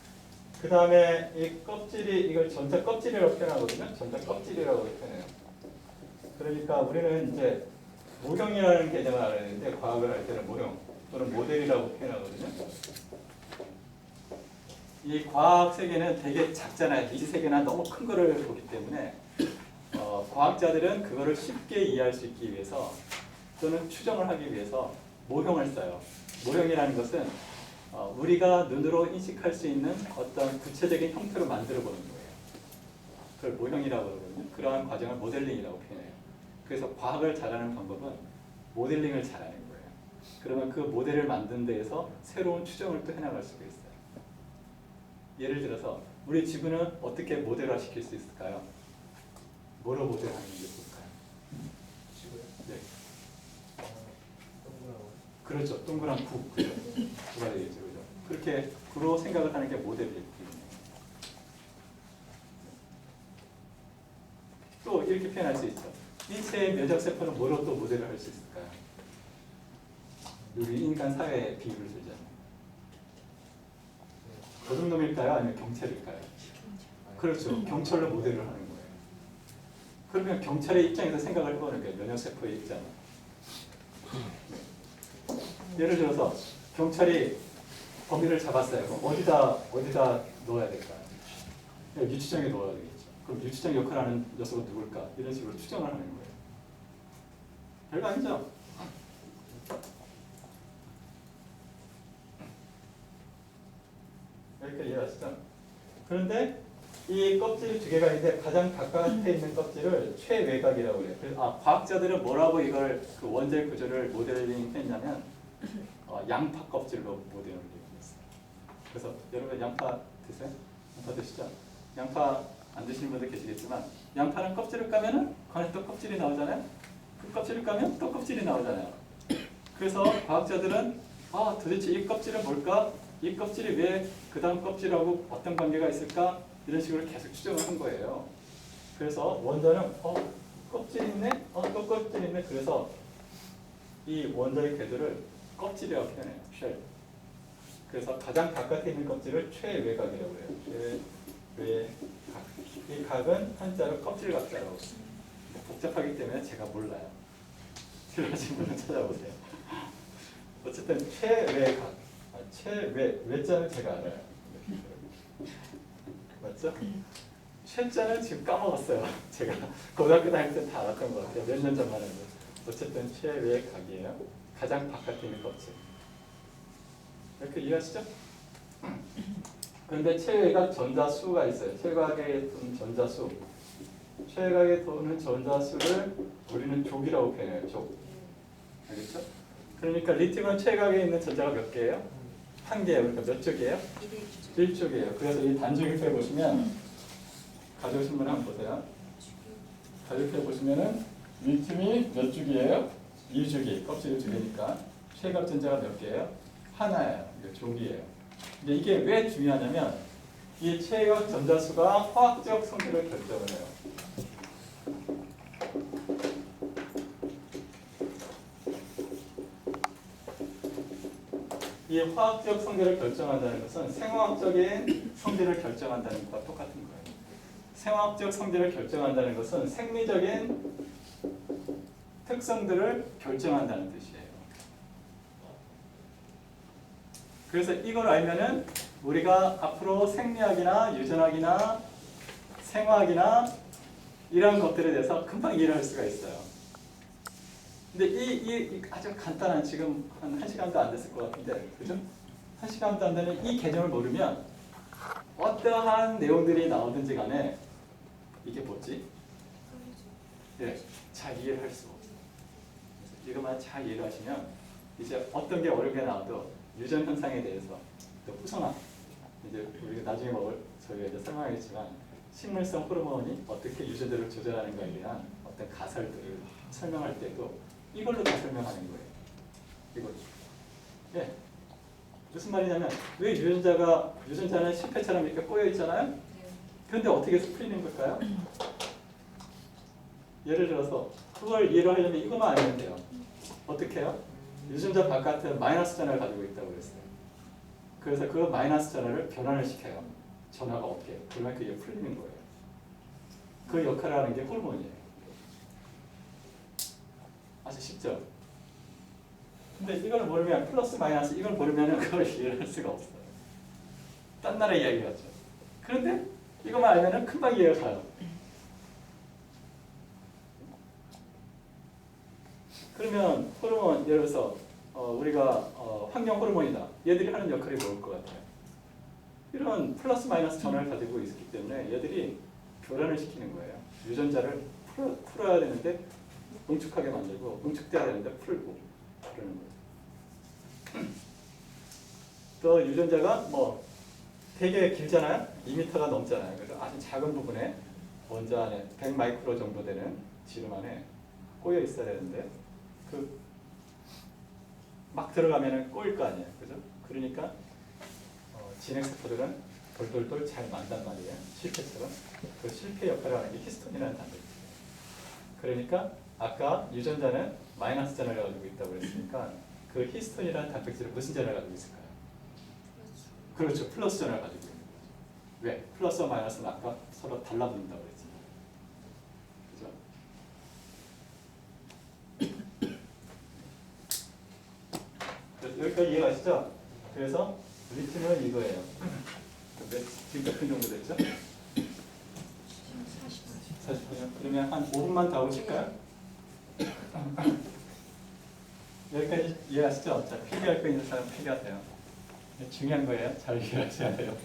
그 다음에 이 껍질이 이걸 전자 껍질이라고 표현하거든요. 전자 껍질이라고 표현해요. 그러니까 우리는 이제 모형이라는 개념을 알아야 되는데 과학을 할 때는 모형 또는 모델이라고 표현하거든요. 이 과학 세계는 되게 작잖아요. 이 세계나 너무 큰 거를 보기 때문에 과학자들은 그거를 쉽게 이해할 수 있기 위해서 또는 추정을 하기 위해서 모형을 써요. 모형이라는 것은 우리가 눈으로 인식할 수 있는 어떤 구체적인 형태로 만들어 보는 거예요. 그걸 모형이라고 그러거든요. 그러한 과정을 모델링이라고 표현해요. 그래서 과학을 잘하는 방법은 모델링을 잘하는 거예요. 그러면 그 모델을 만든 데에서 새로운 추정을 또 해나갈 수가 있어요. 예를 들어서 우리 지구는 어떻게 모델화 시킬 수 있을까요? 뭐로 모델하는 게 좋을까요? 지구요? 네. 동그라고. 그렇죠. 동그란 구. 그죠? 구가 되겠죠. 그죠? 그렇게 구로 생각을 하는 게 모델이에요. 또 이렇게 표현할 수 있죠. 인체의 면역세포는 뭐로 또 모델을 할 수 있을까요? 우리 인간 사회의 비유를 들자면 도둑놈일까요? 아니면 경찰일까요? 그렇죠. 경찰로 모델을 하는 거예요. 그러면 경찰의 입장에서 생각을 해보는 거예요. 면역세포의 입장. 예를 들어서 경찰이 범인을 잡았어요. 그럼 어디다 넣어야 될까요? 유치장에 넣어야 되겠죠. 그럼 유치장 역할을 하는 녀석은 누굴까? 이런 식으로 추정을 하는 거예요. 별거 아니죠? 여기까지 이해하시죠? 그런데 이 껍질이 2개가 있는데 가장 바깥에 있는 껍질을 최외곽이라고 해요. 그래서 과학자들은 뭐라고 이걸 그 원자의 구조를 모델링 했냐면 양파 껍질로 모델링을 했어요. 그래서 여러분 양파 드세요? 양파 드시죠? 양파 안 드시는 분들 계시겠지만 양파는 껍질을 까면은 그 안에 또 껍질이 나오잖아요. 그 껍질을 까면 또 껍질이 나오잖아요. 그래서 과학자들은 도대체 이 껍질은 뭘까? 이 껍질이 왜 그 다음 껍질하고 어떤 관계가 있을까? 이런 식으로 계속 추정을 한 거예요. 그래서 원자는 껍질 있네? 또 껍질 있네? 그래서 이 원자의 궤도를 껍질이라고 표현해요. 쉘. 그래서 가장 바깥에 있는 껍질을 최외곽이라고 해요. 최외곽. 이 각은 한자로 껍질각자라고 해요. 복잡하기 때문에 제가 몰라요. 필요하신 분은 찾아보세요. 어쨌든 최외각. 외자는 제가 알아요. 맞죠? 최자는 지금 까먹었어요. 제가 고등학교 다닐 때 다 알았던 것 같아요. 몇 년 전만 해도. 어쨌든 최외각이에요. 가장 바깥에 있는 껍질. 이렇게 이해하시죠? 그런데 최외각 전자수가 있어요. 최외각에 도는 전자수. 최외각에 도는 전자수를 우리는 족이라고 표현해요. 족. 알겠죠? 그러니까 리튬은 최외각에 있는 전자가 몇 개예요? 1개예요. 그러니까 몇 쪽이에요? 1쪽이에요. 그래서 이 단줄기표에 보시면 가져오신 분 한번 보세요. 가져오표에 보시면은 리튬이 몇 쪽이에요? 2주기. 껍질이 2개니까 최외각 전자가 몇 개예요? 하나예요. 이게 족이에요. 근데 이게 왜 중요하냐면 이 최외각 전자수가 화학적 성질을 결정을 해요. 이 화학적 성질을 결정한다는 것은 생화학적인 성질을 결정한다는 것과 똑같은 거예요. 생화학적 성질을 결정한다는 것은 생리적인 특성들을 결정한다는 뜻이에요. 그래서 이걸 알면은 우리가 앞으로 생리학이나 유전학이나 생화학이나 이런 것들에 대해서 금방 이해를 할 수가 있어요. 근데 이 아주 간단한 지금 한 1시간도 안 됐을 것 같은데 그죠? 1시간도 안 되는 이 개념을 모르면 어떠한 내용들이 나오든지 간에 이게 뭐지? 예, 잘 이해를 할 수가 없어요. 이것만 잘 이해를 하시면 이제 어떤 게 어렵게 나와도 유전 현상에 대해서 또 후성학 이제 우리가 나중에 저희가 이제 설명하겠지만 식물성 호르몬이 어떻게 유전자를 조절하는가에 대한 어떤 가설들을 설명할 때도 이걸로 다 설명하는 거예요. 이걸로. 예. 무슨 말이냐면 왜 유전자는 실패처럼 이렇게 꼬여 있잖아요. 그런데 어떻게 해서 풀리는 걸까요? 예를 들어서 그걸 이해를 하려면 이것만 알면 돼요. 어떻게 해요? 유전자 바깥에 마이너스 전화를 가지고 있다고 그랬어요. 그래서 그 마이너스 전화를 변환을 시켜요. 전화가 어떻게? 그러면 그게 풀리는 거예요. 그 역할을 하는 게 호르몬이에요. 아주 쉽죠? 근데 이걸 모르면 플러스 마이너스 이걸 모르면 그걸 이해할 수가 없어요. 딴 나라 이야기 같죠. 그런데 이것만 알면 금방 이해가 가요. 그러면 호르몬 예를 들어서 우리가 환경 호르몬이다. 얘들이 하는 역할이 뭘 것 같아요? 이런 플러스 마이너스 전환을 가지고 있기 때문에 얘들이 교란을 시키는 거예요. 유전자를 풀어야 되는데 응축하게 만들고 응축돼야 되는데 풀고 그러는 거예요. 또 유전자가 뭐 되게 길잖아요. 2m가 넘잖아요. 그래서 아주 작은 부분에 원자 안에 100 마이크로 정도 되는 지름 안에 꼬여 있어야 되는데 그 막 들어가면은 꼬일 거 아니에요. 그죠? 그러니까 진핵세포들은 돌돌돌 잘 만단 말이에요. 실패처럼. 그 실패 역할을 하는 게 히스톤이라는 단백질. 그러니까 아까 유전자는 마이너스 전화를 가지고 있다고 그랬으니까 그 히스톤이라는 단백질은 무슨 전화를 가지고 있을까요? 그렇죠. 플러스 전화를 가지고 있는 거죠. 왜? 플러스와 마이너스는 아까 서로 달라붙는다고 그랬죠. 그죠? 여기까지 이해가시죠? 그래서 리튬은 이거예요. 지금까지 그 정도 됐죠? 40분이요? 그러면 한 5분만 더 보실까요? 여기까지 이해하시죠? 자, 필기할 거 있는 사람 필기하세요. 중요한 거예요. 잘 이해하셔야 돼요.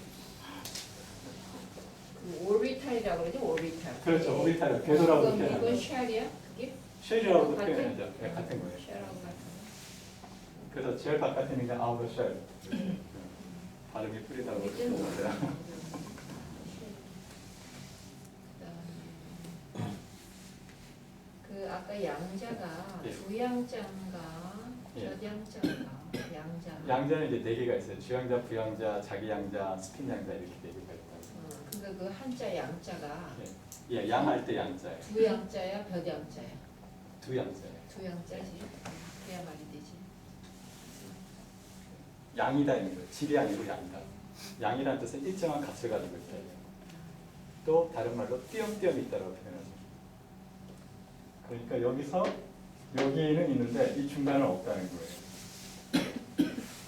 오비탈이라고 그러죠? 오비탈. 그렇죠. 오비탈을 궤도라고 그럼 표현하는 이건 쉘이야? 그게? 쉘이라고 같은? 표현하죠. 네, 같은 거예요. 쉘하고 같은 그래서 제일 바깥에 있는 게 아우터 쉘. 발음이 뿌리다고 이제는 그러더라고요. 그 아까 양자가 예. 주양자인가 예. 저양자인가 양자. 양자는 이제 4개가 있어요. 주양자, 부양자, 자기양자, 스핀양자 이렇게 4개가 있다고. 그러니까 그 한자 양자가 예, 양할 때 양자예요. 두양자야 벼양자야? 두 양자예요. 두양자지. 그래야 말이 되지. 양이다 있는 거예요. 질이 아니고 양이다. 양이라는 뜻은 일정한 값을 가지고 있다. 또 다른 말로 띄엄띄엄 있다라고 표현하죠. 그러니까 여기서 여기는 있는데 이 중간은 없다는 거예요.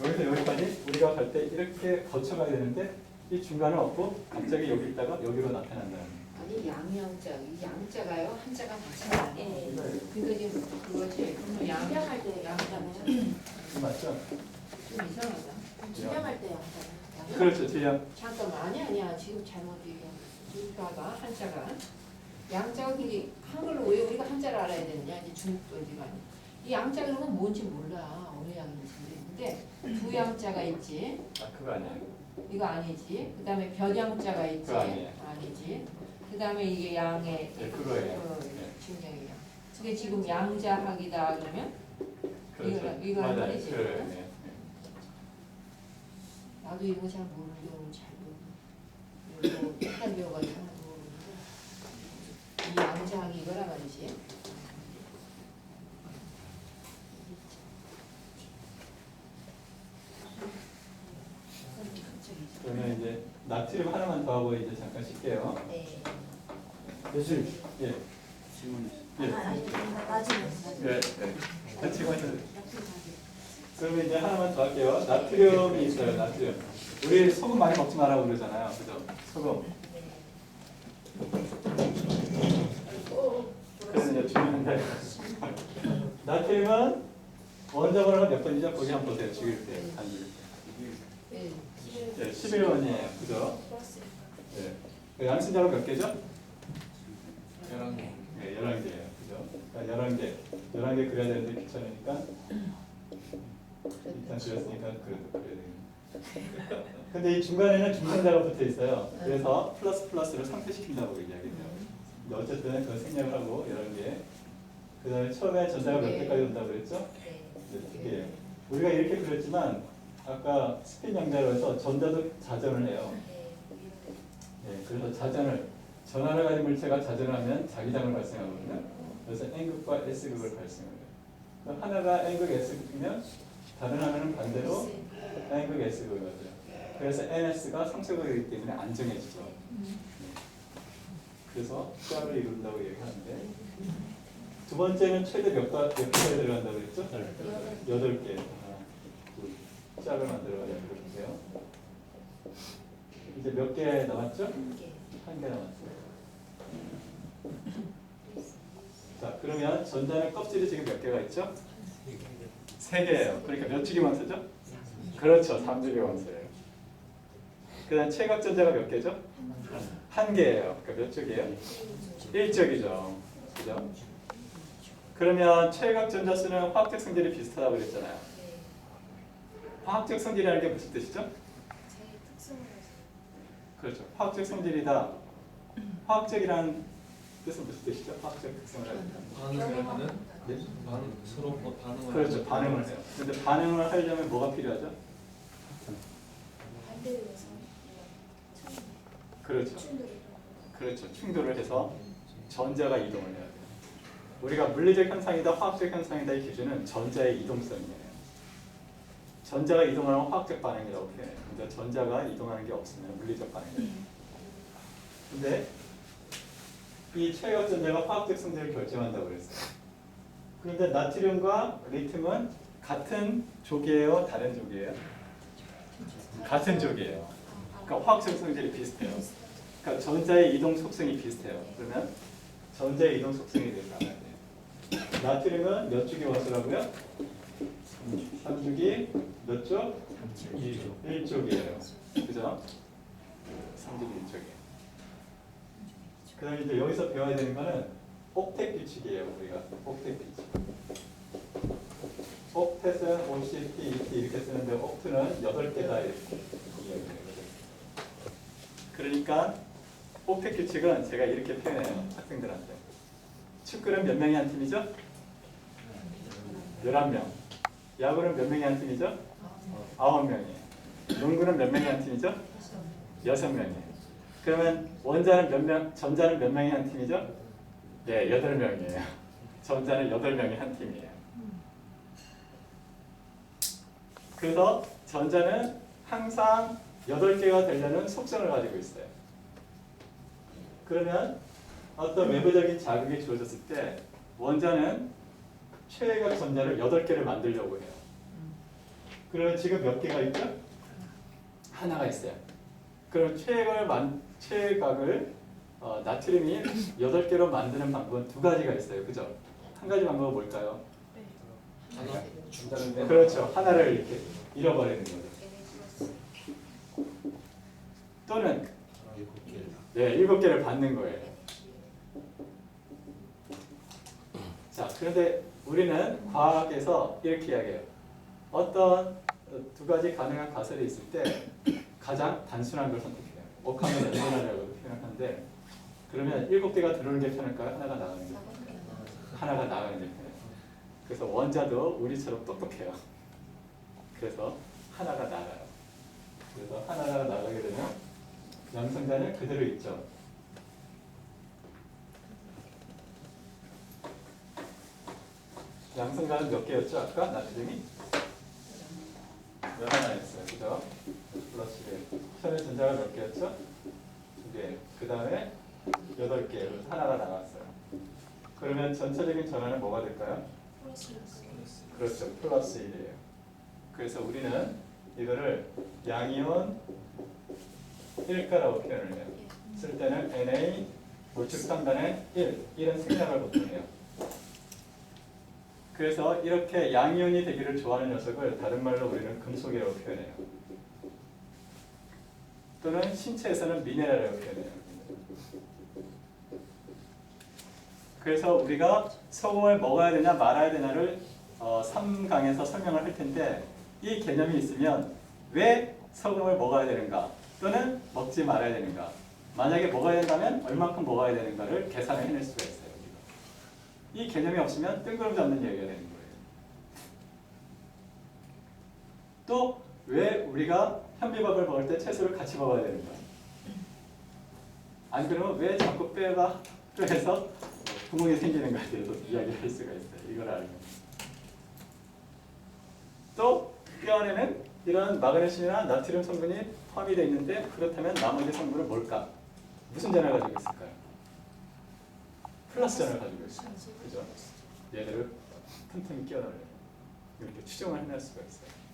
여기서 여기까지 우리가 갈 때 이렇게 거쳐가야 되는데 이 중간은 없고 갑자기 여기 있다가 여기로 나타난다는 거예요. 아니 양양자 이 양자가요 한자가 같이 나네. 그러니까 지금 그거지. 그럼 양할 때 양자네. 맞죠? 좀 이상하다. 진행할 때 양자는 그렇죠. 질량. 잠깐만 아니야 지금 잘못 얘기한 거지. 봐봐 한자가 양자가 이게 한글로 왜 우리가 한자를 알아야 되느냐 이제 중국도지만 이 양자 그러면 뭔지 몰라 어느 양인지 근데 두 양자가 있지 아 그거 아니에요. 이거 아니지 그다음에 벼양자가 있지 그거 아니에요. 아니지 그다음에 이게 양의 네, 그거예요. 네. 중량이야 이게 지금 양자학이다 그러면 그렇죠. 이거 할 맞아요. 말이지. 그래요. 네. 나도 이거 잘 모르고 잘 모르고 이거 약간 배워가지고 하나 모르는데 이 양자학이 이거란 말이지. 그러면 이제 나트륨 하나만 더 하고 이제 잠깐 쉴게요. 네. 예술. 예. 질문. 예. 나중에 네. 네. 같이 하셔도 돼요. 그러면 이제 하나만 더 할게요. 나트륨이 있어요. 나트륨. 우리 소금 많이 먹지 말라고 그러잖아요. 그죠? 소금. 그래서 이제 중요한데 나트륨은 원자번호가 몇 번이죠? 거기 한번 보세요. 죽일 때. 단지. 네. 네, 11번이에요. 그죠? 네. 그 양심자로 몇 개죠? 11개. 네, 11개예요. 그죠? 그러니까 11개. 11개 그려야 되는데 귀찮으니까 일단 그렸으니까 그래야 되겠네. 근데 이 중간에는 중성자가 붙어 있어요. 그래서 플러스 플러스를 상쇄시킨다고 이야기해요. 근데 어쨌든 그건 생략을 하고 이런 게. 그다음에 처음에 전자가 몇 개까지 온다고 그랬죠? 네, 2개예요. 우리가 이렇게 그렸지만 아까 스핀 양자로 해서 전자도 자전을 해요. 네, 그래서 자전을 전하를 가진 물체가 자전을 하면 자기장을 발생하거든요. 그래서 N극과 S극을 발생해요. 그럼 하나가 N극 S극이면 다른 하나는 반대로 N극 S극이거든요. 그래서 NS가 상쇄극이기 때문에 안정해지죠. 그래서 짝을 이룬다고 얘기하는데 두 번째는 최대 몇 개가 들어간다고 그랬죠? 8개. 짝을 만들어가지고 이렇게 해요. 이제 몇 개 남았죠? 1개 남았어요. 자, 그러면 전자는 껍질이 지금 몇 개가 있죠? 3개예요. 그러니까 몇 주기 원소죠? 그렇죠. 3주기 원소예요. 그 다음 최각전자가 몇 개죠? 1개예요. 그러니까 몇 쪽이에요? 1쪽이죠. 그죠? 그러면 최각전자 수는 화학적 성질이 비슷하다고 그랬잖아요. 화학적 성질이라는 게 무슨 뜻이죠? 그렇죠. 화학적 성질이다. 화학적이라는 뜻은 무슨 뜻이죠? 화학적 특성을 하는. 반응을 하는 네? 서로 뭐 반응을 그렇죠. 하는 반응을 해요. 근데 반응을 하려면 뭐가 필요하죠? 그렇죠. 그렇죠. 충돌을 해서 전자가 이동을 해야 돼요. 우리가 물리적 현상이다, 화학적 현상이다의 기준은 전자의 이동성이에요. 전자가 이동하는 화학적 반응이라고 표현해요. 근데 전자가 이동하는 게 없으면 물리적 반응이에요. 근데 이 최각 전자가 화학적 성질을 결정한다고 그랬어요. 그런데 나트륨과 리튬은 같은 족이에요, 다른 족이에요? 같은 족이에요. 그러니까 화학적 성질이 비슷해요. 그러니까 전자의 이동 속성이 비슷해요. 그러면 전자의 이동 속성에 대해서 알아야 돼요. 나트륨은 몇 주기 원소라고요? 3주기 몇 쪽? 1쪽이에요. 그죠? 3주기 1쪽이에요. 그 다음에 이제 여기서 배워야 되는 거는 옥텟 규칙이에요. 우리가 옥텟 규칙. 옥텟은 OCT, ET 이렇게 쓰는데 옥트는 8개다 이렇게 이야기해요. 그러니까 옥텟 규칙은 제가 이렇게 표현해요. 학생들한테. 축구는 몇 명이 한 팀이죠? 11명. 야구는 몇 명이 한 팀이죠? 9명이에요. 농구는 몇 명이 한 팀이죠? 6명이에요. 그러면 원자는 몇 명, 전자는 몇 명이 한 팀이죠? 네, 8명이에요. 전자는 8명이 한 팀이에요. 그래서 전자는 항상 8개가 되려는 속성을 가지고 있어요. 그러면 어떤 외부적인 자극이 주어졌을 때 원자는 최각 전자를 8개를 만들려고 해요. 그러면 지금 몇 개가 있죠? 하나가 있어요. 그럼 최각을 나트륨이 8개로 만드는 방법은 2가지가 있어요. 그죠? 한 가지 방법은 뭘까요? 하나 그렇죠. 하나를 이렇게 잃어버리는 거죠. 또는 7개를 받는 거예요. 자, 그런데 우리는 과학에서 이렇게 이야기해요. 어떤 2가지 가능한 가설이 있을 때 가장 단순한 걸 선택해요. 옥하면 N분하라고 표현하는데 그러면 7개가 들어오는 게 편할까요? 하나가 나가는 게? 하나가 나가는 게 편해요. 그래서 원자도 우리처럼 똑똑해요. 그래서 하나가 나가요. 그래서 하나가 나가게 되면 양성자는 그대로 있죠. 양성자는 몇 개였죠? 아까 나트륨이? 11하나였어요. 그죠? 플러스 1. 처음에 전자가 몇 개였죠? 2개. 그 다음에 8개. 하나가 나갔어요. 그러면 전체적인 전화는 뭐가 될까요? 그렇죠. 플러스 1이에요. 그래서 우리는 이거를 양이온 1가라고 표현을 해요. 쓸 때는 Na 우측 상단에 1은 생략을 보통 해요. 그래서 이렇게 양이온이 되기를 좋아하는 녀석을 다른 말로 우리는 금속이라고 표현해요. 또는 신체에서는 미네랄이라고 표현해요. 그래서 우리가 소금을 먹어야 되냐 말아야 되냐를 3강에서 설명을 할 텐데 이 개념이 있으면 왜 소금을 먹어야 되는가 또는 먹지 말아야 되는가. 만약에 먹어야 된다면 얼만큼 먹어야 되는가를 계산을 해낼 수가 있어요. 우리가. 이 개념이 없으면 뜬구름 잡는 얘기가 되는 거예요. 또 왜 우리가 현미밥을 먹을 때 채소를 같이 먹어야 되는가? 안 그러면 왜 자꾸 뼈가 뼈에서 구멍이 생기는가에 대해서 이야기할 수가 있어요. 이걸 알면. 또 뼈 안에는 이런 마그네슘이나 나트륨 성분이 포함이 되어 있는데 그렇다면 나머지 성분은 뭘까? 무슨 전을 가지고 있을까요? 플러스 전을 가지고 있어요. 그죠? 얘를 틈틈이 끼워 넣으려면 이렇게 추정을 해낼 수가 있어요.